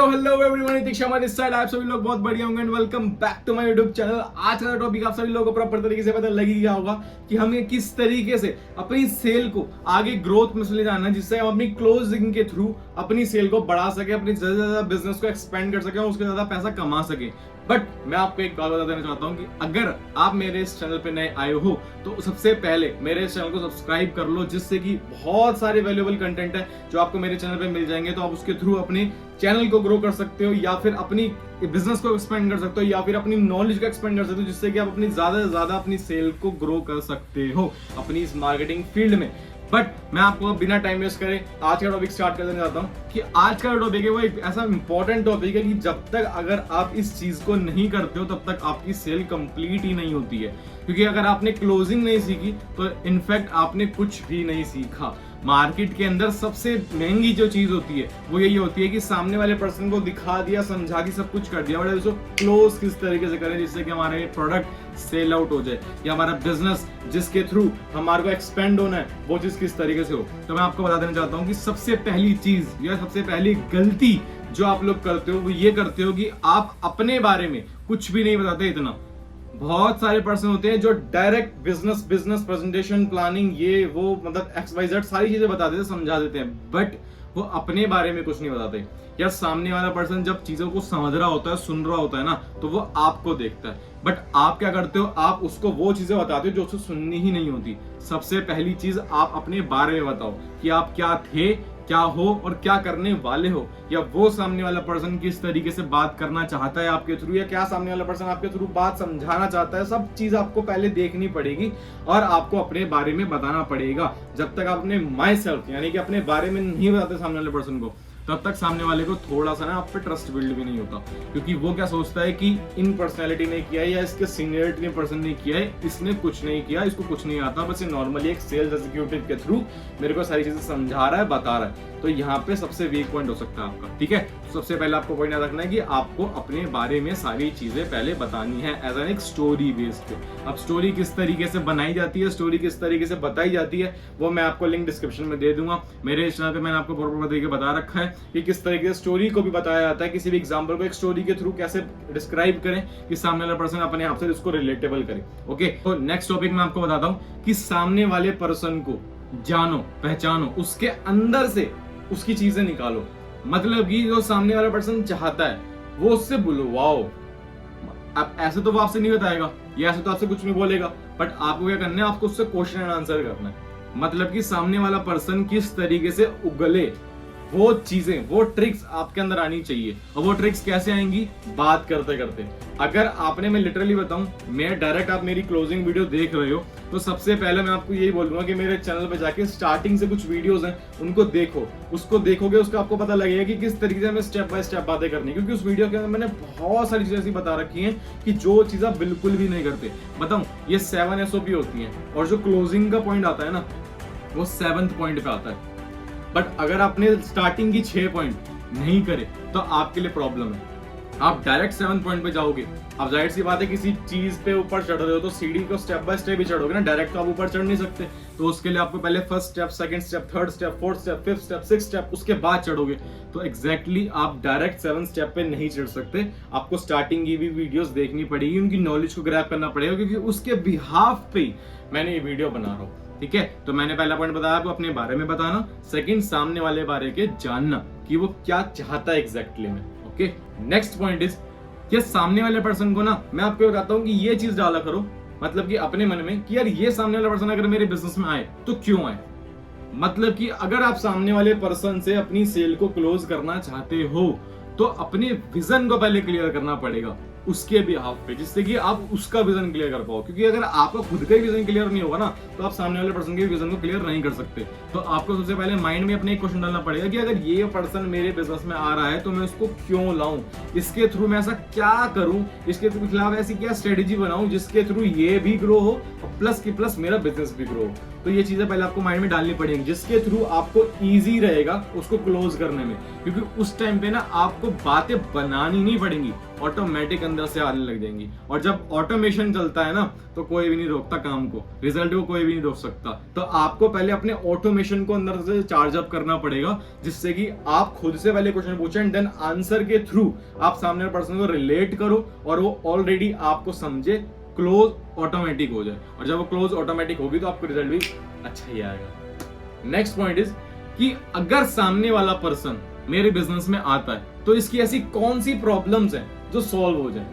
Hello everyone, दीक्षा हमारे side आप सभी लोग बहुत बढ़िया होंगे and welcome back to my YouTube channel. आज का टॉपिक आप सभी लोगों को प्रॉपर तरीके से पता लग ही गया होगा कि हमें किस तरीके से अपनी सेल को आगे ग्रोथ में ले जाना है, जिससे हम अपनी क्लोजिंग के थ्रू अपनी सेल को बढ़ा सके, अपनी ज्यादा से ज्यादा बिजनेस को एक्सपेंड कर सके और उसके ज्यादा पैसा कमा सके। बट मैं आपको एक बात बता देना चाहता हूँ कि अगर आप मेरे इस चैनल पे नए आए हो तो सबसे पहले मेरे इस चैनल को सब्सक्राइब कर लो, जिससे कि बहुत सारे वैल्यूएबल कंटेंट है जो आपको मेरे चैनल पे मिल जाएंगे। तो आप उसके थ्रू अपने चैनल को ग्रो कर सकते हो या फिर अपनी बिजनेस को एक्सपेंड कर सकते हो या फिर अपनी नॉलेज को एक्सपेंड कर सकते हो, जिससे कि आप अपनी ज्यादा से ज्यादा अपनी सेल को ग्रो कर सकते हो अपनी इस मार्केटिंग फील्ड में। बट मैं आपको बिना टाइम वेस्ट करे आज का टॉपिक स्टार्ट कर देना चाहता हूं कि आज का टॉपिक है वो एक ऐसा इंपॉर्टेंट टॉपिक है कि जब तक अगर आप इस चीज को नहीं करते हो तब तक आपकी सेल कंप्लीट ही नहीं होती है। क्योंकि अगर आपने क्लोजिंग नहीं सीखी तो इनफैक्ट आपने कुछ भी नहीं सीखा। मार्केट के अंदर सबसे महंगी जो चीज होती है वो यही होती है कि सामने वाले पर्सन को दिखा दिया, समझा के सब कुछ कर दिया, बट उसको क्लोज किस तरीके से करें जिससे कि हमारा ये प्रोडक्ट सेल आउट हो जाए या हमारा बिजनेस जिसके थ्रू हमारे को एक्सपेंड होना है वो चीज किस तरीके से हो। तो मैं आपको बता देना चाहता हूँ कि सबसे पहली चीज या सबसे पहली गलती जो आप लोग करते हो वो ये करते हो कि आप अपने बारे में कुछ भी नहीं बताते। इतना बहुत सारे पर्सन होते हैं जो डायरेक्ट बिजनेस प्रेजेंटेशन प्लानिंग ये वो मतलब XYZ सारी चीजें बता देते, समझा देते हैं, बट वो अपने बारे में कुछ नहीं बताते। यार सामने वाला पर्सन जब चीजों को समझ रहा होता है, सुन रहा होता है ना, तो वो आपको देखता है। बट आप क्या करते हो, आप उसको वो चीजें बताते हो जो उसको सुननी ही नहीं होती। सबसे पहली चीज आप अपने बारे में बताओ कि आप क्या थे, क्या हो और क्या करने वाले हो, या वो सामने वाला पर्सन किस तरीके से बात करना चाहता है आपके थ्रू, या क्या सामने वाला पर्सन आपके थ्रू बात समझाना चाहता है। सब चीज आपको पहले देखनी पड़ेगी और आपको अपने बारे में बताना पड़ेगा। जब तक आप अपने माई सेल्फ यानी कि अपने बारे में नहीं बताते सामने वाले पर्सन को, तब तक सामने वाले को थोड़ा सा ना आप पे ट्रस्ट बिल्ड भी नहीं होता। क्योंकि वो क्या सोचता है कि इन पर्सनैलिटी ने किया है या इसके सीनियरिटी ने पर्सन ने किया है, इसने कुछ नहीं किया, इसको कुछ नहीं आता, बस ये नॉर्मली एक सेल्स एग्जीक्यूटिव के थ्रू मेरे को सारी चीजें समझा रहा है, बता रहा है। तो यहाँ पे सबसे वीक पॉइंट हो सकता है आपका। ठीक है, तो सबसे पहले आपको पॉइंट याद रखना है कि आपको अपने बारे में सारी चीजें पहले बतानी है एज एन एक स्टोरी बेस्ड पे। अब स्टोरी किस तरीके से बनाई जाती है, स्टोरी किस तरीके से बताई जाती है, वो मैं आपको लिंक डिस्क्रिप्शन में दे दूंगा। मेरे चैनल पे मैंने आपको प्रॉपर तरीके बता रखा है कि किस तरीके से स्टोरी को भी बताया जाता है, किसी भी एग्जाम्पल को एक स्टोरी के थ्रू कैसे डिस्क्राइब करें कि सामने वाला पर्सन अपने आप से इसको रिलेटेबल करे। ओके, तो नेक्स्ट टॉपिक मैं आपको बताता हूँ कि सामने वाले पर्सन को जानो, पहचानो, उसके अंदर से उसकी चीजें निकालो। मतलब कि जो सामने वाला पर्सन चाहता है वो उससे बोलो वाओ। अब ऐसे तो वो आपसे नहीं बताएगा या ऐसे तो आपसे कुछ नहीं बोलेगा, बट आपको क्या करना है, आपको उससे क्वेश्चन एंड आंसर करना है। मतलब कि सामने वाला पर्सन किस तरीके से उगले, वो चीजें, वो ट्रिक्स आपके अंदर आनी चाहिए। और वो ट्रिक्स कैसे आएंगी, बात करते करते। अगर आपने, मैं लिटरली बताऊं, मैं डायरेक्ट आप मेरी क्लोजिंग वीडियो देख रहे हो तो सबसे पहले मैं आपको यही बोलूंगा कि मेरे चैनल पे जाके स्टार्टिंग से कुछ वीडियोस हैं उनको देखो। उसको देखोगे उसका आपको पता लगेगा कि किस तरीके से हमें स्टेप बाय स्टेप बातें करनी है। क्योंकि उस वीडियो के अंदर मैंने बहुत सारी चीजें ऐसी बता रखी हैं कि जो चीजें आप बिल्कुल भी नहीं करते। बताऊं, ये 7 SOP होती हैं और जो क्लोजिंग का पॉइंट आता है ना वो 7th पॉइंट पे आता है। बट अगर आपने स्टार्टिंग की 6 पॉइंट नहीं करे तो आपके लिए प्रॉब्लम है। आप डायरेक्ट 7th पॉइंट पे जाओगे, अब जाहिर सी बात है किसी चीज पे ऊपर चढ़ रहे हो तो सीढ़ी को स्टेप बाय स्टेप ही चढ़ोगे ना, डायरेक्ट तो आप ऊपर चढ़ नहीं सकते। तो उसके लिए आपको पहले first step, second step, third step, fourth step, fifth step, sixth step, उसके बाद चढ़ोगे। तो एग्जैक्टली आप डायरेक्ट 7th स्टेप पे नहीं चढ़ सकते। आपको स्टार्टिंग की भी वीडियोस देखनी पड़ेगी, उनकी नॉलेज को ग्रैब करना पड़ेगा, क्योंकि उसके बिहाफ पे मैंने ये वीडियो बना रहा हूँ। ठीक है, तो मैंने पहला पॉइंट बताया आपको अपने बारे में बताना, सेकंड सामने वाले बारे के जानना कि वो क्या चाहता है एग्जैक्टली में। ओके, नेक्स्ट पॉइंट इज कि सामने वाले पर्सन को ना मैं आपको बताता हूँ कि ये चीज डाला करो, मतलब कि अपने मन में कि यार ये सामने वाला पर्सन अगर मेरे बिजनेस में आए तो क्यों आए। मतलब कि अगर आप सामने वाले पर्सन से अपनी सेल को क्लोज करना चाहते हो तो अपने विजन को पहले क्लियर करना पड़ेगा उसके बिहाफ पे, जिससे कि आप उसका विजन क्लियर कर पाओ। क्योंकि अगर आपका खुद का ही विजन क्लियर नहीं होगा ना तो आप सामने वाले पर्सन के विजन को क्लियर नहीं कर सकते। तो आपको सबसे पहले माइंड में अपने एक क्वेश्चन डालना पड़ेगा कि अगर ये पर्सन मेरे बिजनेस में आ रहा है तो मैं उसको क्यों लाऊं, इसके थ्रू मैं ऐसा क्या करूं, इसके खिलाफ ऐसी क्या स्ट्रेटेजी बनाऊं जिसके थ्रू ये भी ग्रो हो और प्लस की प्लस मेरा बिजनेस भी ग्रो हो। तो ये चीजें पहले आपको माइंड में डालनी पड़ेंगी, जिसके थ्रू आपको इजी रहेगा उसको क्लोज करने में, क्योंकि उस टाइम पे ना आपको बातें बनानी नहीं पड़ेंगी, ऑटोमेटिक अंदर से आने लग जाएंगी। और जब ऑटोमेशन चलता है ना तो कोई भी नहीं रोकता काम को, रिजल्ट को कोई भी नहीं रोक सकता। तो आपको पहले अपने ऑटोमेशन को अंदर से चार्ज अप करना पड़ेगा, जिससे कि आप खुद से पहले क्वेश्चन पूछें एंड देन आंसर के थ्रू आप सामने वाले पर्सन को रिलेट करो और वो ऑलरेडी आपको समझे, क्लोज ऑटोमेटिक हो जाए। और जब वो क्लोज ऑटोमेटिक होगी तो आपको रिजल्ट भी अच्छा ही आएगा। नेक्स्ट पॉइंट इज कि अगर सामने वाला पर्सन मेरे बिजनेस में आता है तो इसकी ऐसी कौन सी प्रॉब्लम्स हैं जो सॉल्व हो जाए।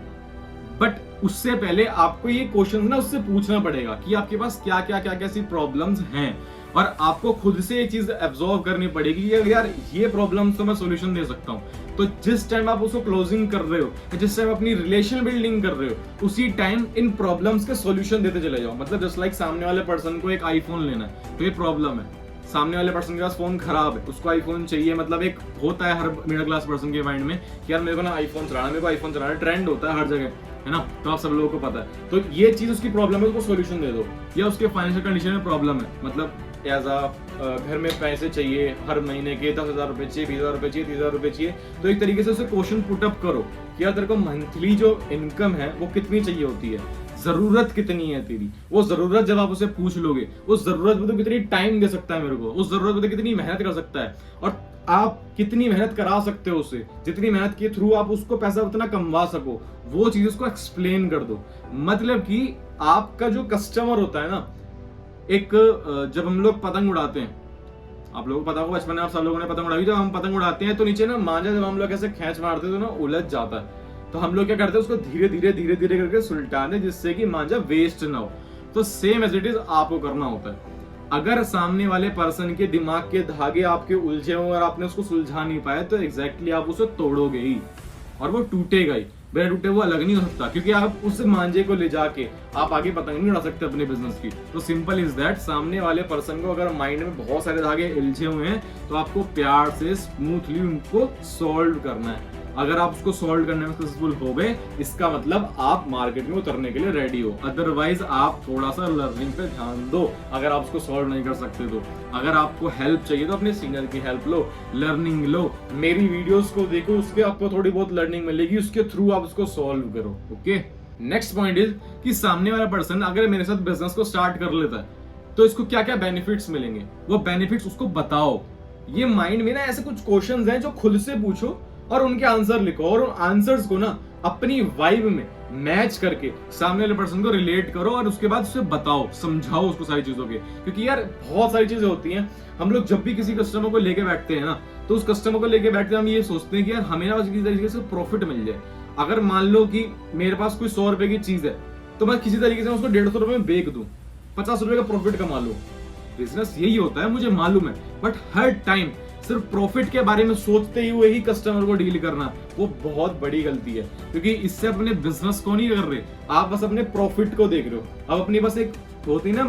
बट उससे पहले आपको ये क्वेश्चन ना उससे पूछना पड़ेगा कि आपके पास क्या क्या क्या कैसी प्रॉब्लम्स हैं, और आपको खुद से ये चीज एब्जॉर्व करनी पड़ेगी कि यार ये प्रॉब्लम्स तो मैं सॉल्यूशन दे सकता हूँ। तो जिस टाइम आप उसको क्लोजिंग कर रहे हो, जिस टाइम अपनी रिलेशन बिल्डिंग कर रहे हो, उसी टाइम इन प्रॉब्लम्स के सॉल्यूशन देते चले जाओ। मतलब जस्ट लाइक सामने वाले पर्सन को एक आईफोन लेना है तो ये प्रॉब्लम है, सामने वाले पर्सन के पास फोन खराब है, उसको आईफोन चाहिए। मतलब एक होता है हर मिडिल क्लास पर्सन के माइंड में कि यार मेरे को ना आईफोन चलाना, मेरे को आईफोन चलाना, ट्रेंड होता है हर जगह, है ना, तो आप सब लोगों को पता है। तो ये चीज उसकी प्रॉब्लम है, उसको सॉल्यूशन दे दो। या उसके फाइनेंशियल कंडीशन में प्रॉब्लम है, मतलब एज घर में पैसे चाहिए, हर महीने के 10,000 रुपए चाहिए, 20,000 रुपए चाहिए, 30,000 रुपए चाहिए। तो एक तरीके से उसे क्वेश्चन पुटअप करो कि यार तेरे को मंथली जो इनकम है वो कितनी चाहिए होती है, जरूरत कितनी है तेरी। वो जरूरत जब आप उसे पूछ लोगे, उस जरूरत में तो कितनी टाइम दे सकता है मेरे को, उस जरूरत में तो कितनी मेहनत कर सकता है, और आप कितनी मेहनत करा सकते हो उसे, जितनी मेहनत के थ्रू आप उसको पैसा उतना कमवा सको, वो चीज उसको एक्सप्लेन कर दो। मतलब कि आपका जो कस्टमर होता है ना, एक जब हम लोग पतंग उड़ाते हैं, आप लोगों को पता होगा बचपन में आप सब लोगों ने पतंग उड़ाई, जब हम पतंग उड़ाते हैं तो नीचे ना मांझा जब हम लोग ऐसे खींच मारते हैं तो ना उलझ जाता है। तो हम लोग क्या करते हैं, उसको धीरे धीरे धीरे धीरे करके सुलटाने, जिससे कि मांझा वेस्ट ना हो। तो सेम एज इट इज आपको करना होता है। अगर सामने वाले पर्सन के दिमाग के धागे आपके उलझे हो और आपने उसको सुलझा नहीं पाया तो एग्जैक्टली आप उसे तोड़ोगे ही और वो टूटेगा ही। बिना टूटे वो अलग नहीं हो सकता, क्योंकि आप उस मांझे को ले जाके आप आगे पतंग नहीं उड़ा सकते अपने बिजनेस की। तो सिंपल इज दैट, सामने वाले पर्सन को अगर माइंड में बहुत सारे धागे उलझे हुए हैं तो आपको प्यार से स्मूथली उनको सॉल्व करना है। अगर आप उसको सॉल्व करने में सक्सेसफुल हो गए, इसका मतलब आप मार्केट में उतरने के लिए रेडी हो। अदरवाइज आप थोड़ा सा लर्निंग पे ध्यान दो। अगर आप उसको सॉल्व नहीं कर सकते तो अगर आपको हेल्प चाहिए तो अपने सीनियर की हेल्प लो, लर्निंग लो, मेरी वीडियोस को देखो, उसके आपको थोड़ी बहुत लर्निंग मिलेगी, उसके थ्रू आप उसको सॉल्व करो। ओके, नेक्स्ट पॉइंट इज कि सामने वाला पर्सन अगर मेरे साथ बिजनेस को स्टार्ट कर लेता है तो इसको क्या क्या बेनिफिट्स मिलेंगे, वो बेनिफिट्स उसको बताओ। ये माइंड में ना ऐसे कुछ क्वेश्चंस हैं जो खुद से पूछो और उनके आंसर लिखो, और उन आंसर्स को ना अपनी वाइब में मैच करके सामने वाले पर्सन को रिलेट करो और उसके बाद उसे बताओ, समझाओ उसको सारी चीजों के। क्योंकि यार बहुत सारी चीजें होती हैं, हम लोग जब भी किसी कस्टमर को लेके बैठते हैं ना, तो उस कस्टमर को लेके बैठते हैं हम ये सोचते हैं कि यार हमें ना किसी तरीके से प्रॉफिट मिल जाए। अगर मान लो कि मेरे पास कोई 100 रुपए की चीज है तो मैं किसी तरीके से उसको 150 रुपए में बेच दूं, 50 रुपए का प्रॉफिट कमा लो। बिजनेस यही होता है, मुझे मालूम है, बट हर टाइम सिर्फ प्रॉफिट के बारे में सोचते हुए ही कस्टमर को डील करना वो बहुत बड़ी गलती है, क्योंकि इससे अपने बिजनेस को नहीं कर रहे, आप बस अपने प्रॉफिट को देख रहे हो। अब अपनी बस एक होती ना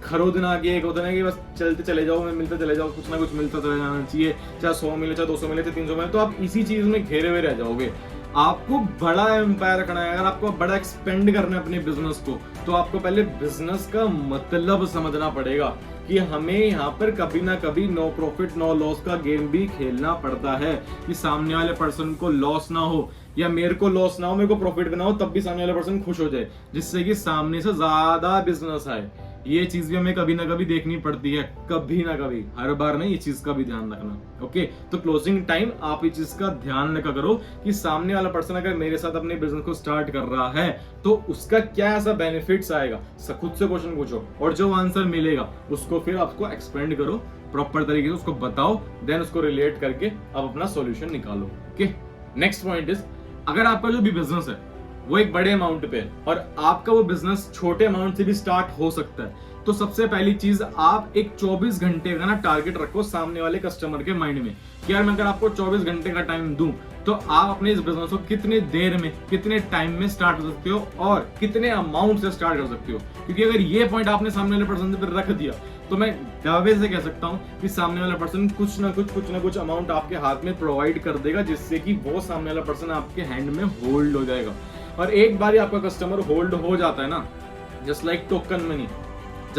खरोदना की, एक होता है कि बस चलते चले जाओ, मिलते चले जाओ, कुछ ना कुछ मिलता चले जाना चाहिए, चाहे 100 मिले, चाहे 200 मिले, चाहे 300 मिले, तो आप इसी चीज में घेरे हुए रह जाओगे। आपको बड़ा एम्पायर रखना है, अगर आपको बड़ा एक्सपेंड करना है अपने बिजनेस को, तो आपको पहले बिजनेस का मतलब समझना पड़ेगा कि हमें यहाँ पर कभी ना कभी नो प्रॉफिट नो लॉस का गेम भी खेलना पड़ता है, कि सामने वाले पर्सन को लॉस ना हो या मेरे को लॉस ना हो, मेरे को प्रॉफिट ना हो, तब भी सामने वाला पर्सन खुश हो जाए, जिससे कि सामने से ज्यादा बिजनेस आए। ये चीज भी हमें कभी ना कभी देखनी पड़ती है, कभी ना कभी, हर बार नहीं, ये चीज का भी ध्यान रखना। ओके, तो क्लोजिंग टाइम आप इस चीज का ध्यान रखा करो कि सामने वाला पर्सन अगर मेरे साथ अपने बिजनेस को स्टार्ट कर रहा है तो उसका क्या ऐसा बेनिफिट्स आएगा, खुद से क्वेश्चन पूछो और जो आंसर मिलेगा उसको फिर आपको एक्सपेंड करो, प्रॉपर तरीके से उसको बताओ, देन उसको रिलेट करके आप अपना सॉल्यूशन निकालो। ओके, नेक्स्ट पॉइंट इज, अगर आपका जो भी बिजनेस है वो एक बड़े अमाउंट पे है और आपका वो बिजनेस छोटे अमाउंट से भी स्टार्ट हो सकता है, तो सबसे पहली चीज आप एक 24 घंटे का ना टारगेट रखो सामने वाले कस्टमर के माइंड में कि यार मैं अगर आपको 24 घंटे का टाइम दूं तो आप अपने इस बिजनेस को कितने देर में, कितने टाइम में स्टार्ट कर सकते हो और कितने अमाउंट से स्टार्ट कर सकते हो। क्योंकि अगर ये पॉइंट आपने सामने वाले पर्सन पर रख दिया तो मैं दावे से कह सकता हूं कि सामने वाला पर्सन कुछ ना कुछ अमाउंट आपके हाथ में प्रोवाइड कर देगा, जिससे कि वो सामने वाला पर्सन आपके हैंड में होल्ड हो जाएगा। और एक बार आपका कस्टमर होल्ड हो जाता है ना, जस्ट लाइक टोकन मनी,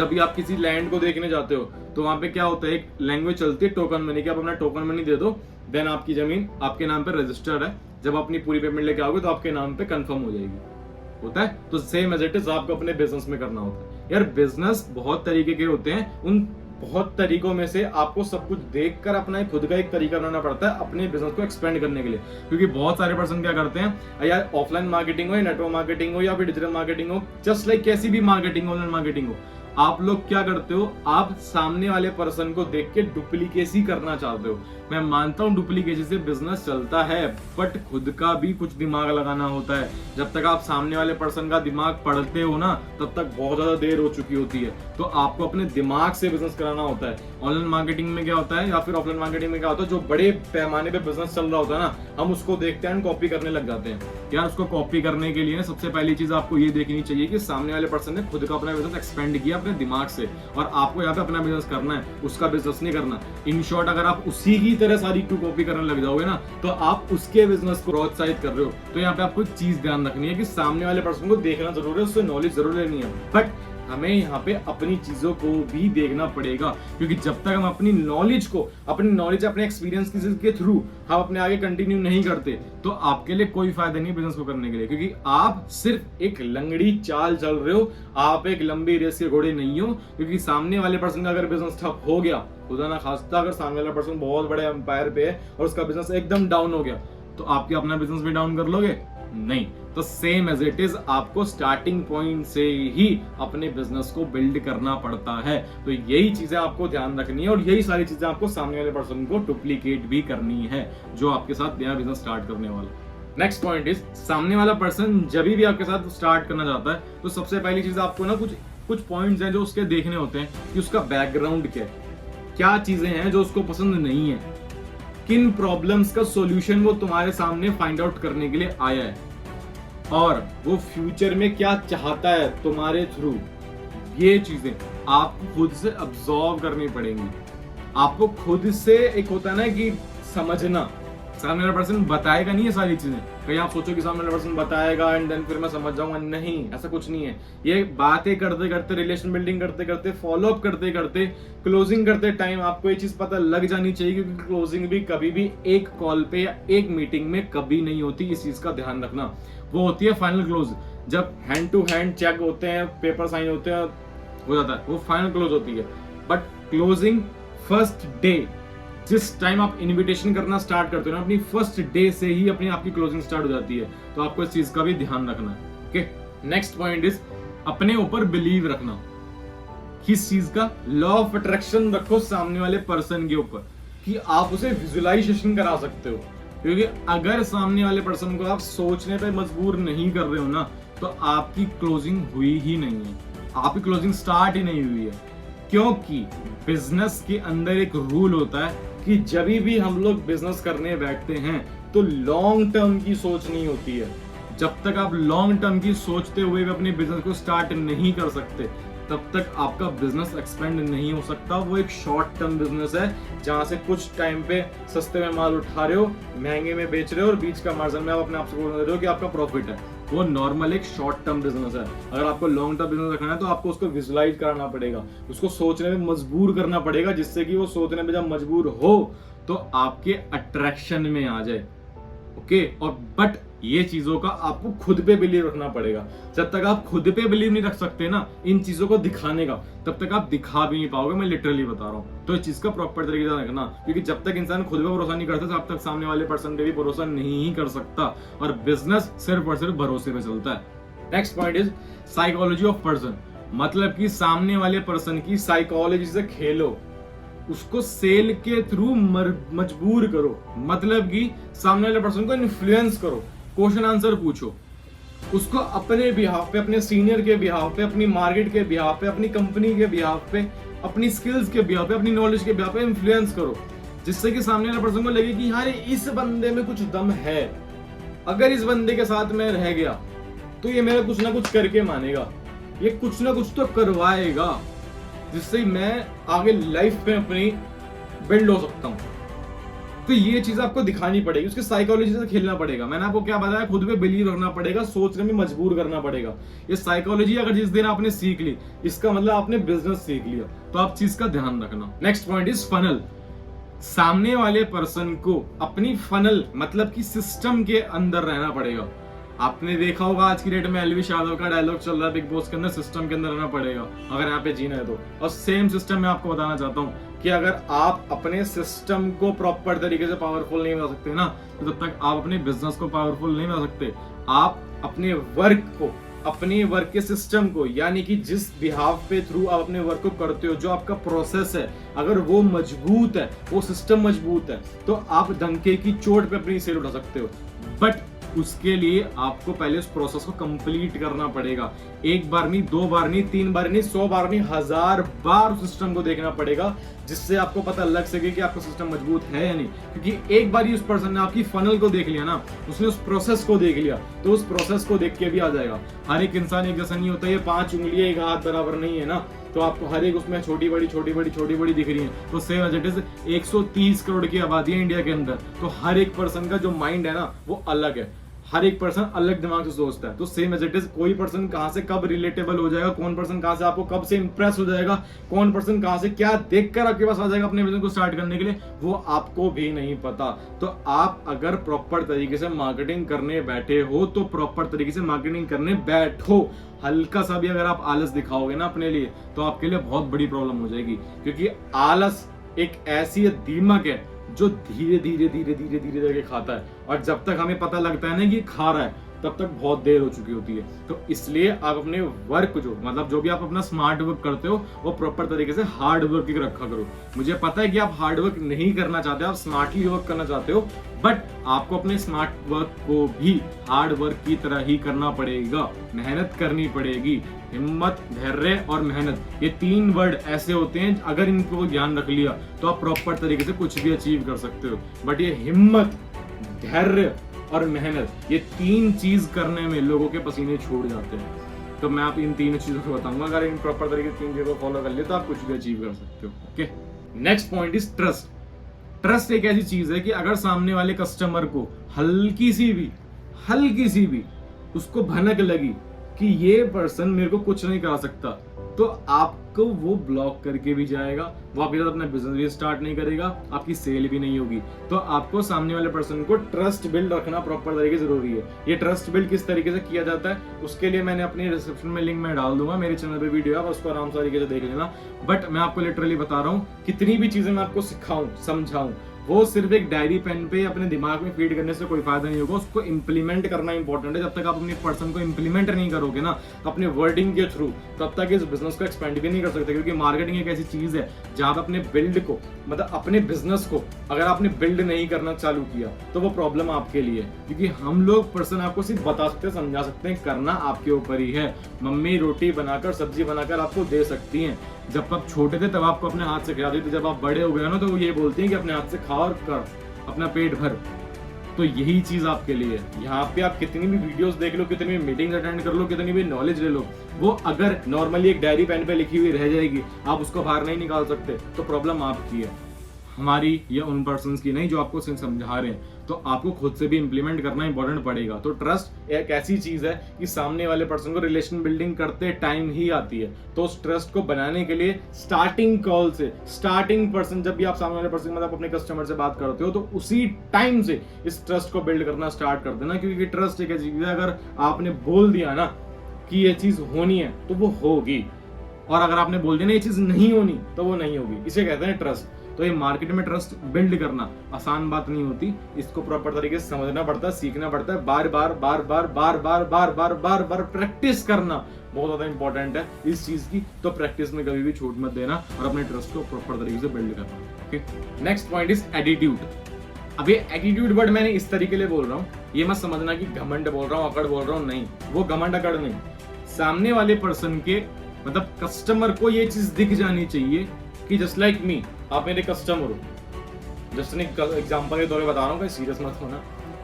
जब भी आप किसी लैंड को देखने जाते हो तो वहां पे क्या होता है, एक लैंग्वेज चलती है टोकन मनी की, आप अपना टोकन मनी दे दो, देन आपकी जमीन आपके नाम पे रजिस्टर्ड है, जब अपनी पूरी पेमेंट लेके आओगे तो आपके नाम पे कंफर्म हो जाएगी। होता है तो सेम एज इट इज आपको अपने बिजनेस में करना होता है। यार बिजनेस बहुत तरीके के होते हैं, उन बहुत तरीकों में से आपको सब कुछ देखकर अपना खुद का एक तरीका बनाना पड़ता है अपने बिजनेस को एक्सपेंड करने के लिए। क्योंकि बहुत सारे पर्सन क्या करते हैं, यार ऑफलाइन मार्केटिंग हो या नेटवर्क मार्केटिंग हो या फिर डिजिटल मार्केटिंग हो, जस्ट लाइक कैसी भी मार्केटिंग ऑनलाइन मार्केटिंग हो, आप लोग क्या करते हो, आप सामने वाले पर्सन को देख के डुप्लीकेसी करना चाहते हो। मैं मानता हूं डुप्लीकेसी से बिजनेस चलता है, बट खुद का भी कुछ दिमाग लगाना होता है। जब तक आप सामने वाले पर्सन का दिमाग पढ़ते हो ना, तब तक बहुत ज्यादा देर हो चुकी होती है। तो आपको अपने दिमाग से बिजनेस कराना होता है। ऑनलाइन मार्केटिंग में क्या होता है या फिर ऑफलाइन मार्केटिंग में क्या होता है, जो बड़े पैमाने पे बिजनेस चल रहा होता है ना, हम उसको देखते हैं, कॉपी करने लग जाते हैं। यार उसको कॉपी करने के लिए सबसे पहली चीज आपको ये देखनी चाहिए कि सामने वाले पर्सन ने खुद का अपना बिजनेस एक्सपेंड किया अपने दिमाग से, और आपको यहाँ पे अपना बिजनेस करना है, उसका बिजनेस नहीं करना। इन शॉर्ट, अगर आप उसी की तरह सारी कॉपी करने लग जाओगे ना, तो आप उसके बिजनेस को प्रोत्साहित कर रहे हो। तो यहाँ पे आपको एक चीज ध्यान रखनी है कि सामने वाले पर्सन को देखना जरूर है, उससे नॉलेज जरूर लेनी है, बट हमें यहाँ पे अपनी चीजों को भी देखना पड़ेगा। क्योंकि जब तक हम अपनी नॉलेज अपने एक्सपीरियंस के थ्रू हम अपने आगे कंटिन्यू नहीं करते, तो आपके लिए कोई फायदा नहीं बिजनेस को करने के लिए। क्योंकि आप सिर्फ एक लंगड़ी चाल चल रहे हो, आप एक लंबी रेस के घोड़े नहीं हो। क्योंकि सामने वाले पर्सन का अगर बिजनेस ठप हो गया, खुदा ना खास्ता अगर सामने वाला पर्सन बहुत बड़े एम्पायर पे है और उसका बिजनेस एकदम डाउन हो गया, तो आप क्या अपना बिजनेस भी डाउन कर लोगे? नहीं। तो सेम एज इट इज आपको स्टार्टिंग पॉइंट से ही अपने बिजनेस को बिल्ड करना पड़ता है। तो यही चीजें आपको ध्यान रखनी है और यही सारी चीजें आपको सामने वाले पर्सन को डुप्लीकेट भी करनी है जो आपके साथ नया बिजनेस स्टार्ट करने वाला। नेक्स्ट पॉइंट इज, सामने वाला पर्सन जब भी आपके साथ स्टार्ट करना चाहता है, तो सबसे पहली चीज आपको ना कुछ पॉइंट्स हैं जो उसके देखने होते हैं कि उसका बैकग्राउंड क्या चीजें हैं जो उसको पसंद नहीं है, किन प्रॉब्लम्स का सॉल्यूशन वो तुम्हारे सामने फाइंड आउट करने के लिए आया है, और वो फ्यूचर में क्या चाहता है तुम्हारे थ्रू। ये चीजें आपको खुद से अब्सॉर्व करनी पड़ेंगी। आपको खुद से, एक होता है ना कि समझना, सामने वाला पर्सन बताएगा नहीं ये सारी चीजें। कहीं आप सोचो कि सामने वाला पर्सन बताएगा एंड देन फिर मैं समझ जाऊंगा, नहीं, ऐसा कुछ नहीं है। ये बातें करते करते, रिलेशन बिल्डिंग करते करते, फॉलो अप करते करते, क्लोजिंग करते टाइम आपको ये चीज पता लग जानी चाहिए। क्योंकि क्लोजिंग भी कभी भी एक कॉल पे या एक मीटिंग में कभी नहीं होती, इस चीज का ध्यान रखना। वो होती है फाइनल क्लोज, जब हैंड टू हैंड चेक होते हैं, पेपर साइन होते हैं, हो जाता है, वो फाइनल क्लोज होती है। बट क्लोजिंग फर्स्ट डे, जिस टाइम आप इनविटेशन करना स्टार्ट करते हो ना, अपनी फर्स्ट डे से ही अपनी आपकी क्लोजिंग स्टार्ट हो जाती है। तो आपको इस चीज का भी ध्यान रखना है। ओके, नेक्स्ट पॉइंट इज अपने ऊपर बिलीव रखना। किस चीज का? लॉ ऑफ अट्रैक्शन रखो सामने वाले पर्सन के ऊपर कि आप उसे विजुअलाइजेशन करा सकते हो। क्योंकि अगर सामने वाले पर्सन को आप सोचने पे मजबूर नहीं कर रहे हो ना, तो आपकी क्लोजिंग हुई ही नहीं है, आपकी क्लोजिंग स्टार्ट ही नहीं हुई है। क्योंकि बिजनेस के अंदर एक रूल होता है कि जब भी हम लोग बिजनेस करने बैठते हैं तो लॉन्ग टर्म की सोच नहीं होती है। जब तक आप लॉन्ग टर्म की सोचते हुए भी अपने बिजनेस को स्टार्ट नहीं कर सकते, तब तक आपका बिजनेस एक्सपेंड नहीं हो सकता। वो एक शॉर्ट टर्म बिजनेस है जहां से कुछ टाइम पे सस्ते में माल उठा रहे हो, महंगे में बेच रहे हो और बीच का मार्जिन में आप अपने आप से बोल रहे हो कि आपका प्रॉफिट है। वो नॉर्मल एक शॉर्ट टर्म बिजनेस है। अगर आपको लॉन्ग टर्म बिजनेस रखना है तो आपको उसको विजुअलाइज कराना पड़ेगा, उसको सोचने में मजबूर करना पड़ेगा, जिससे कि वो सोचने में जब मजबूर हो तो आपके अट्रैक्शन में आ जाए। ओके, और बट ये चीजों का आपको खुद पे बिलीव रखना पड़ेगा। जब तक आप खुद पे बिलीव नहीं रख सकते ना इन चीजों को दिखाने का, तब तक आप दिखा भी नहीं पाओगे। मैं लिटरली बता रहा हूँ। तो इस चीज का प्रॉपर तरीके से रखना, क्योंकि जब तक इंसान खुद पे भरोसा नहीं करता, तब तक सामने वाले पर्सन पे भी भरोसा नहीं ही कर सकता। और बिजनेस सिर्फ और सिर्फ भरोसे पे चलता है। Next point is psychology of person. मतलब कि सामने वाले पर्सन की साइकोलॉजी से खेलो, उसको सेल के थ्रू मजबूर करो। मतलब कि सामने वाले पर्सन को इन्फ्लुएंस करो, क्वेश्चन आंसर पूछो, उसको अपने बिहाफ पे, अपने सीनियर के बिहाफ पे, अपनी मार्केट के बिहाफ पे, अपनी कंपनी के बिहाफ पे, अपनी स्किल्स के बिहाफ पे, अपनी नॉलेज के बिहाफ पे इन्फ्लुएंस करो, जिससे कि सामने वाले पर्सन को लगे कि यार इस बंदे में कुछ दम है। अगर इस बंदे के साथ मैं रह गया तो ये मेरा कुछ ना कुछ करके मानेगा, ये कुछ ना कुछ तो करवाएगा, जिससे मैं आगे लाइफ में अपनी बिल्ड हो सकता हूँ। तो ये चीज आपको दिखानी पड़ेगी, उसकी साइकोलॉजी से खेलना पड़ेगा। मैंने आपको क्या बताया, खुद पे बिलीव रखना पड़ेगा, सोचने में मजबूर करना पड़ेगा। ये साइकोलॉजी अगर जिस दिन आपने सीख ली, इसका मतलब आपने बिजनेस सीख लिया। तो आप चीज का ध्यान रखना। Next point is funnel. सामने वाले पर्सन को अपनी फनल मतलब कि सिस्टम के अंदर रहना पड़ेगा। आपने देखा होगा आज की डेट में एलवी यादव का डायलॉग चल रहा है बिग बॉस के अंदर, सिस्टम के अंदर रहना पड़ेगा अगर यहाँ पे जीना है तो। और सेम सिस्टम मैं आपको बताना चाहता हूँ कि अगर आप अपने सिस्टम को प्रॉपर तरीके से पावरफुल नहीं बना सकते ना, तो तब तक आप अपने बिजनेस को पावरफुल नहीं बना सकते। आप अपने वर्क को, अपने वर्क के सिस्टम को, यानी कि जिस बिहाफ पे थ्रू आप अपने वर्क को करते हो, जो आपका प्रोसेस है, अगर वो मजबूत है, वो सिस्टम मजबूत है, तो आप डंके की चोट पे अपनी सेल उठा सकते हो। बट उसके लिए आपको पहले उस प्रोसेस को कंप्लीट करना पड़ेगा। एक बार नहीं, दो बार नहीं, तीन बार नहीं, 100 बार नहीं, 1000 बार उस सिस्टम को देखना पड़ेगा, जिससे आपको पता लग सके कि आपका सिस्टम मजबूत है या नहीं। क्योंकि एक बार ही उस पर्सन ने आपकी फनल को देख लिया ना, उसने उस प्रोसेस को देख लिया, तो उस प्रोसेस को देख के भी आ जाएगा। हर एक इंसान एक जैसा नहीं होता, ये 5 उंगलियां एक हाथ बराबर नहीं है ना, तो आपको हर एक उसमें छोटी बड़ी दिख रही है। तो same as it is 130 crore की आबादी है इंडिया के अंदर, तो हर एक पर्सन का जो माइंड है ना वो अलग है। हर एक पर्सन अलग दिमाग से सोचता है। तो सेम एज इट इज कोई पर्सन कहां से कब रिलेटेबल हो जाएगा, कौन पर्सन कहां से आपको कब से इंप्रेस हो जाएगा, कौन पर्सन कहां से क्या देखकर आपके पास आ जाएगा अपने बिजनेस को स्टार्ट करने के लिए, वो आपको भी नहीं पता। तो आप अगर प्रॉपर तरीके से मार्केटिंग करने बैठे हो तो प्रॉपर तरीके से मार्केटिंग करने बैठो। हल्का सा भी अगर आप आलस दिखाओगे ना अपने लिए, तो आपके लिए बहुत बड़ी प्रॉब्लम हो जाएगी। क्योंकि आलस एक ऐसी दीमक है जो धीरे धीरे करके खाता है, और जब तक हमें पता लगता है ना कि खा रहा है, तब तक बहुत देर हो चुकी होती है। तो इसलिए आप अपने वर्क जो मतलब जो भी आप अपना स्मार्ट वर्क करते हो, वो प्रॉपर तरीके से हार्ड वर्क ही रखा करो। मुझे पता है कि आप हार्ड वर्क नहीं करना चाहते, आप स्मार्टली वर्क करना चाहते हो, बट आपको अपने स्मार्ट वर्क को भी हार्ड वर्क की तरह ही करना पड़ेगा। मेहनत करनी पड़ेगी। हिम्मत, धैर्य और मेहनत, ये 3 वर्ड ऐसे होते हैं, अगर इनको ध्यान रख लिया तो आप प्रॉपर तरीके से कुछ भी अचीव कर सकते हो। बट ये हिम्मत, धैर्य और मेहनत, ये 3 चीज करने में लोगों के पसीने छूट जाते हैं। तो मैं आप इन 3 चीजों को बताऊंगा, अगर इन प्रॉपर तरीके से 3 चीजों को फॉलो कर ले तो आप कुछ भी अचीव कर सकते हो। Okay, next point is trust. Trust एक ऐसी चीज है कि अगर सामने वाले कस्टमर को हल्की सी भी उसको भनक लगी कि ये पर्सन मेरे को कुछ नहीं करा सकता, तो आपको वो ब्लॉक करके भी जाएगा, वो आपके साथ अपना बिजनेस भी स्टार्ट नहीं करेगा, आपकी सेल भी नहीं होगी। तो आपको सामने वाले पर्सन को ट्रस्ट बिल्ड रखना प्रॉपर तरीके से जरूरी है। ये ट्रस्ट बिल्ड किस तरीके से किया जाता है, उसके लिए मैंने अपनी डिस्क्रिप्शन में लिंक में डाल दूंगा, मेरे चैनल पे वीडियो है, आप उसको आराम से तरीके से देख लेना। बट मैं आपको लिटरली बता रहा हूँ, कितनी भी चीजें मैं आपको सिखाऊं, समझाऊं, वो सिर्फ एक डायरी पेन पे अपने दिमाग में फीड करने से कोई फायदा नहीं होगा। उसको इंप्लीमेंट करना इंपॉर्टेंट है। जब तक आप अपने पर्सन को इंप्लीमेंट नहीं करोगे ना अपने वर्डिंग के थ्रू, तब तक इस बिजनेस को एक्सपेंड भी नहीं कर सकते। क्योंकि मार्केटिंग एक ऐसी चीज है जहां आप अपने बिल्ड को, मतलब अपने बिजनेस को अगर आपने बिल्ड नहीं करना चालू किया तो वो प्रॉब्लम आपके लिए है। क्योंकि हम लोग पर्सन आपको सिर्फ बता सकते हैं, समझा सकते हैं, करना आपके ऊपर ही है। मम्मी रोटी बनाकर, सब्जी बनाकर आपको दे सकती हैं। जब आप छोटे थे तब आपको अपने हाथ से खिलाती थी, जब आप बड़े हो गए ना तो वो ये बोलती हैं कि अपने हाथ से खा और कर, अपना पेट भर। तो यही चीज आपके लिए है। यहाँ पे आप कितनी भी वीडियोस देख लो, कितनी भी मीटिंग अटेंड कर लो, कितनी भी नॉलेज ले लो, वो अगर नॉर्मली एक डायरी पेन पे लिखी हुई रह जाएगी, आप उसको बाहर नहीं निकाल सकते, तो प्रॉब्लम आपकी है, हमारी या उन पर्सन की नहीं जो आपको समझा रहे हैं। तो आपको खुद से भी इंप्लीमेंट करना इंपॉर्टेंट पड़ेगा। तो ट्रस्ट एक ऐसी चीज है कि सामने वाले पर्सन को रिलेशन बिल्डिंग करते टाइम ही आती है। तो उस ट्रस्ट को बनाने के लिए स्टार्टिंग कॉल से, स्टार्टिंग पर्सन, जब भी आप सामने वाले पर्सन मतलब अपने कस्टमर से बात करते हो, तो उसी टाइम से इस ट्रस्ट को बिल्ड करना स्टार्ट कर देना। क्योंकि ट्रस्ट एक ऐसी चीज है, अगर आपने बोल दिया ना कि ये चीज होनी है तो वो होगी, और अगर आपने बोल दिया ना ये चीज नहीं होनी तो वो नहीं होगी। इसे कहते हैं ट्रस्ट। तो ये मार्केट में ट्रस्ट बिल्ड करना आसान बात नहीं होती, इसको प्रॉपर तरीके से समझना पड़ता है, सीखना पड़ता है, बार प्रैक्टिस करना बहुत ज्यादा इंपॉर्टेंट है इस चीज की। तो प्रैक्टिस में कभी भी छूट मत देना और अपने ट्रस्ट को प्रॉपर तरीके से बिल्ड करना। Okay, next point is attitude. अब ये एटीट्यूड वर्ड मैंने इस तरीके लिए बोल रहा हूँ, ये मत समझना कि घमंड बोल रहा हूँ, अकड़ बोल रहा हूँ, नहीं, वो घमंड अकड़ नहीं। सामने वाले पर्सन के मतलब कस्टमर को ये चीज दिख जानी चाहिए कि जस्ट लाइक मी, आप मेरे कस्टमर हो। जस्ट एक एग्जांपल के तौर पे बता रहा हूँ, सीरियस मत होना,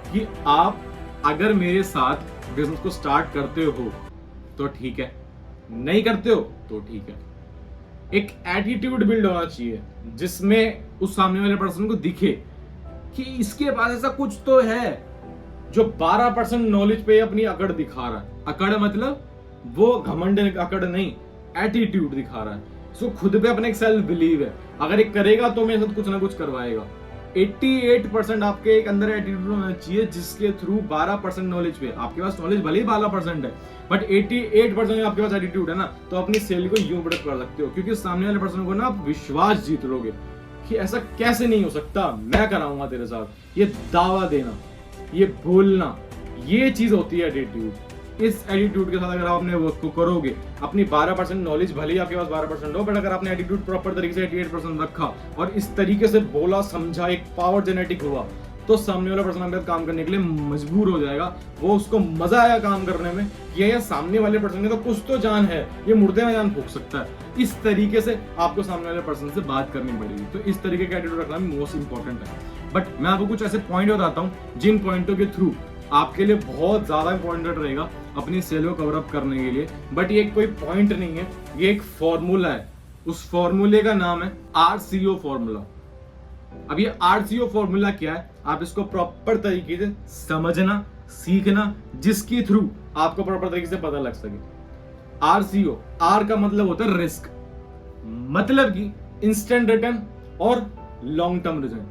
कि आप अगर मेरे साथ बिजनेस को स्टार्ट करते हो तो ठीक है, नहीं करते हो तो ठीक है। एक एटीट्यूड बिल्ड होना चाहिए जिसमें उस सामने वाले पर्सन को दिखे कि इसके पास ऐसा कुछ तो है जो 12% नॉलेज पे अपनी अकड़ दिखा रहा है। अकड़ मतलब वो घमंड अकड़ नहीं, एटीट्यूड दिखा रहा है। इसको खुद पे अपने एक सेल्फ बिलीव है, अगर ये करेगा तो मेरे साथ कुछ ना कुछ करवाएगा। 88% आपके एक अंदर एटीट्यूड होना चाहिए जिसके थ्रू 12% नॉलेज पे, आपके पास नॉलेज भले ही 12% है बट 88% आपके पास एटीट्यूड है ना, तो अपनी सेल को यूं प्रोडक्ट कर सकते हो, क्योंकि सामने वाले पर्सन को ना आप विश्वास जीत लोगे कि ऐसा कैसे नहीं हो सकता, मैं कराऊंगा तेरे साथ। ये दावा देना, ये बोलना, ये चीज होती है एटीट्यूड। इस एटीट्यूड के साथ अगर आप अपने वर्क को करोगे, अपनी 12% नॉलेज भले ही आपके पास 12% हो, बट अगर आपने एटीट्यूड प्रॉपर तरीके से 88% रखा और इस तरीके से बोला समझा, एक पावर जेनेटिक हुआ, तो सामने वाला पर्सन आपके साथ काम करने के लिए मजबूर हो जाएगा। वो उसको मजा आया काम करने में कि ये सामने वाले पर्सन में तो कुछ तो जान है, ये मुर्दे में जान फूंक सकता है। इस तरीके से आपको सामने वाले पर्सन से बात करनी पड़ेगी। तो इस तरीके का एटीट्यूड रखना मोस्ट इंपॉर्टेंट है। बट मैं आपको कुछ ऐसे पॉइंट बताता हूँ जिन पॉइंटों के थ्रू आपके लिए बहुत ज्यादा इंपॉर्टेंट रहेगा अपनी सेल को कवर अप करने के लिए। बट ये कोई पॉइंट नहीं है, ये एक फॉर्मूला है। उस फॉर्मूले का नाम है RCO फॉर्मूला। अब ये RCO फॉर्मूला क्या है, आप इसको प्रॉपर तरीके से समझना, सीखना, जिसके थ्रू आपको प्रॉपर तरीके से पता लग सके। RCO, R का मतलब होता है रिस्क, मतलब कि इंस्टेंट रिटर्न और लॉन्ग टर्म रिटर्न।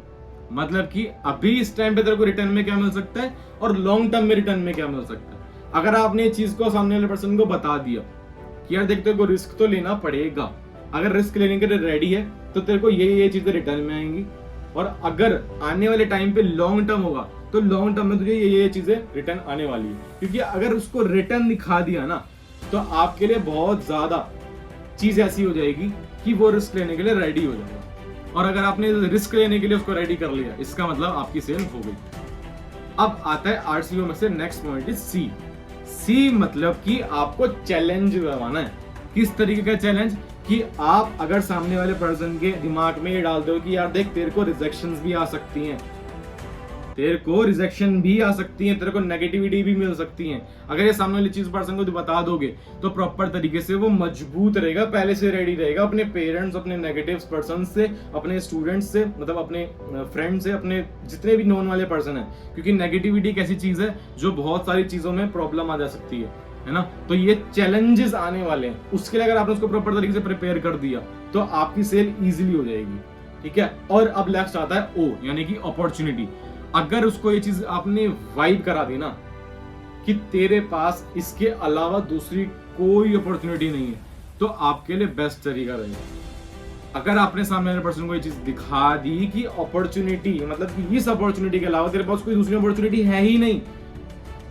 मतलब कि अभी इस टाइम पे तेरे को रिटर्न में क्या मिल सकता है और लॉन्ग टर्म में रिटर्न में क्या मिल सकता है। अगर आपने ये चीज को सामने वाले पर्सन को बता दिया कि यार देख तेरे को रिस्क तो लेना पड़ेगा, अगर रिस्क लेने के लिए रेडी है तो तेरे को ये चीजें रिटर्न में आएंगी, और अगर आने वाले टाइम पे लॉन्ग टर्म होगा तो लॉन्ग टर्म में तुझे ये चीजें रिटर्न आने वाली है। क्योंकि अगर उसको रिटर्न दिखा दिया ना, तो आपके लिए बहुत ज्यादा चीज ऐसी हो जाएगी कि वो रिस्क लेने के लिए रेडी हो जाएगा। और अगर आपने रिस्क लेने के लिए उसको रेडी कर लिया, इसका मतलब आपकी सेल हो गई। अब आता है RCO में से नेक्स्ट पॉइंट इज C मतलब कि आपको चैलेंज करवाना है। किस तरीके का चैलेंज, कि आप अगर सामने वाले पर्सन के दिमाग में ये डाल दो कि यार देख तेरे को रिजेक्शंस भी आ सकती हैं, तेरे को रिजेक्शन भी आ सकती है, तेरे को नेगेटिविटी भी मिल सकती है, अगर ये सामने वाली चीज पर्सन को बता दोगे तो प्रॉपर तरीके से वो मजबूत रहेगा, पहले से रेडी रहेगा अपने पेरेंट्स, अपने नेगेटिव पर्सन से, अपने स्टूडेंट्स से, मतलब अपने फ्रेंड से, अपने जितने भी नॉन वाले पर्सन है। क्योंकि नेगेटिविटी एक ऐसी चीज है जो बहुत सारी चीजों में प्रॉब्लम आ जा सकती है ना। तो ये चैलेंजेस आने वाले हैं, उसके लिए अगर आपने उसको प्रॉपर तरीके से प्रिपेयर कर दिया तो आपकी सेल इजीली हो जाएगी। ठीक है। और अब नेक्स्ट आता है O यानी कि अपॉर्चुनिटी। अगर उसको ये चीज आपने वाइब करा दी ना कि तेरे पास इसके अलावा दूसरी कोई अपॉर्चुनिटी नहीं है, तो आपके लिए बेस्ट तरीका रहेगा। अगर आपने सामने वाले पर्सन को ये चीज दिखा दी कि अपॉर्चुनिटी मतलब कि इस अपॉर्चुनिटी के अलावा तेरे पास कोई दूसरी अपॉर्चुनिटी है ही नहीं,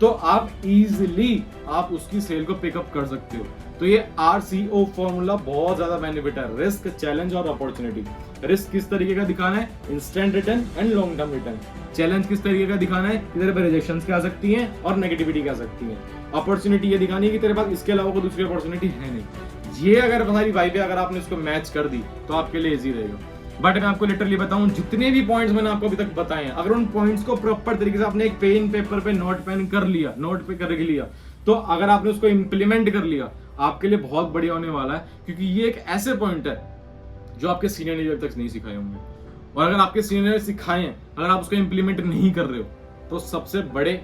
तो आप इजीली आप उसकी सेल को पिकअप कर सकते हो। तो ये RCO फॉर्मूला बहुत ज्यादा बेनिफिट है, रिस्क, चैलेंज और अपॉर्चुनिटी। रिस्क किस तरीके का दिखाना है, instant return and long term return. Challenge किस तरीके का दिखाना है, कि तेरे पे रिजेक्शंस क्या आ सकती हैं और नेगेटिविटी क्या आ सकती है। अपॉर्चुनिटी ये दिखानी है कि तेरे पास इसके अलावा कोई दूसरी अपॉर्चुनिटी है नहीं। ये अगर हमारी वाइब अगर आपने इसको मैच कर दी तो आपके लिए इजी रहेगा। बट मैं आपको लिटरली बताऊं, जितने भी पॉइंट्स मैंने आपको अभी तक बताए हैं, अगर उन पॉइंट्स को प्रॉपर तरीके से आपने एक पेन पेपर पे नोट पेन कर लिया, नोट पे कर लिया, तो अगर आपने उसको इंप्लीमेंट कर लिया, आपके लिए बहुत बढ़िया होने वाला है। क्योंकि ये एक ऐसे पॉइंट है जो आपके सीनियर ने अभी तक नहीं सिखाए होंगे, और अगर आपके सीनियर ने सिखाए हैं, अगर आप उसको इंप्लीमेंट नहीं कर रहे हो, तो सबसे बड़े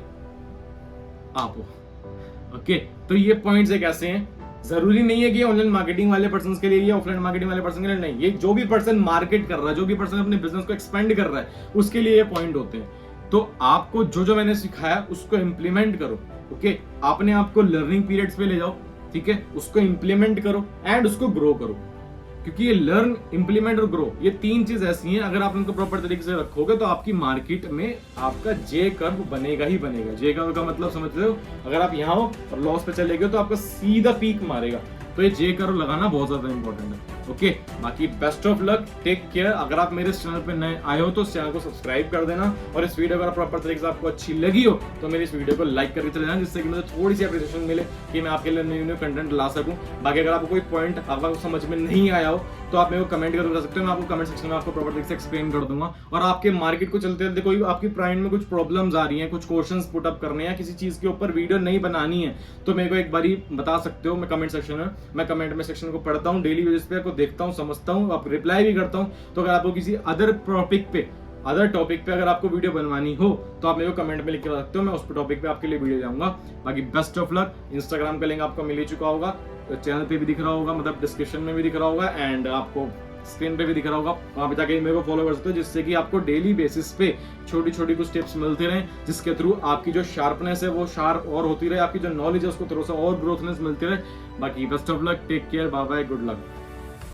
आप हो। ओके, तो ये पॉइंट्स एक ऐसे हैं, जरूरी नहीं है कि ऑनलाइन मार्केटिंग वाले पर्सन के लिए या ऑफलाइन मार्केटिंग वाले पर्सन के लिए नहीं, ये जो भी पर्सन मार्केट कर रहा है, जो भी पर्सन अपने बिजनेस को एक्सपेंड कर रहा है, उसके लिए ये पॉइंट होते हैं। तो आपको जो मैंने सिखाया उसको इंप्लीमेंट करो। ओके, अपने आप को लर्निंग पीरियड्स पे ले जाओ, ठीक है, उसको इंप्लीमेंट करो एंड उसको ग्रो करो। क्योंकि ये लर्न, इंप्लीमेंट और ग्रो, ये तीन चीज ऐसी हैं, अगर आप इनको प्रॉपर तरीके से रखोगे तो आपकी मार्केट में आपका जे कर्व बनेगा ही बनेगा। जे कर्व का मतलब समझ रहे हो, अगर आप यहाँ हो और लॉस पे चले गए तो आपका सीधा पीक मारेगा। तो ये जे कर्व लगाना बहुत ज्यादा इंपॉर्टेंट है। ओके, बाकी best of luck, take care. अगर आप मेरे चैनल पे नए आए हो तो इस चैनल को सब्सक्राइब कर देना, और इस वीडियो अगर प्रॉपर तरीके से आपको अच्छी लगी हो तो मेरी इस वीडियो को लाइक करके चले जाना, जिससे कि मुझे थोड़ी सी अप्रिसिएशन मिले कि मैं आपके लिए न्यू कंटेंट ला सकूं। बाकी अगर आपको कोई पॉइंट आपको समझ में नहीं आया हो तो आप मेरे को कमेंट करके बता सकते हो, मैं आपको कमेंट सेक्शन में आपको प्रॉपर तरीके से एक्सप्लेन कर दूंगा। और आपके मार्केट को चलते चलते कोई आपकी प्राइंड में कुछ प्रॉब्लम्स आ रही हैं, कुछ क्वेश्चंस पुट अप करने हैं, किसी चीज के ऊपर वीडियो नहीं बनानी है, तो मेरे को एक बारी बता सकते हो। मैं कमेंट सेक्शन में, मैं कमेंट में सेक्शन को पढ़ता हूँ डेली बेसिस पे, आपको देखता हूँ, समझता हूँ, आप रिप्लाई भी करता हूँ। तो अगर आपको किसी अदर टॉपिक पे अदर टॉपिक पे अगर आपको वीडियो बनवानी हो तो आप मेरे को कमेंट में लिख के बता सकते हो, मैं उस टॉपिक पे आपके लिए वीडियो लाऊंगा। बाकी बेस्ट ऑफ लक। इंस्टाग्राम का लिंक आपको मिल ही चुका होगा, तो चैनल पे भी दिख रहा होगा, मतलब डिस्क्रिप्शन में भी दिख रहा होगा एंड आपको स्क्रीन पे भी दिख रहा होगा, वहां पे जाके मेरे को फॉलो कर सकते हो, जिससे कि आपको डेली बेसिस पे छोटी छोटी कुछ टिप्स मिलते रहे, जिसके थ्रू आपकी जो शार्पनेस है वो शार्प और होती रहे, आपकी जो नॉलेज है उसको थोड़ा सा और ग्रोथनेस मिलती रहे। बाकी best of luck, take care, bye bye, good luck.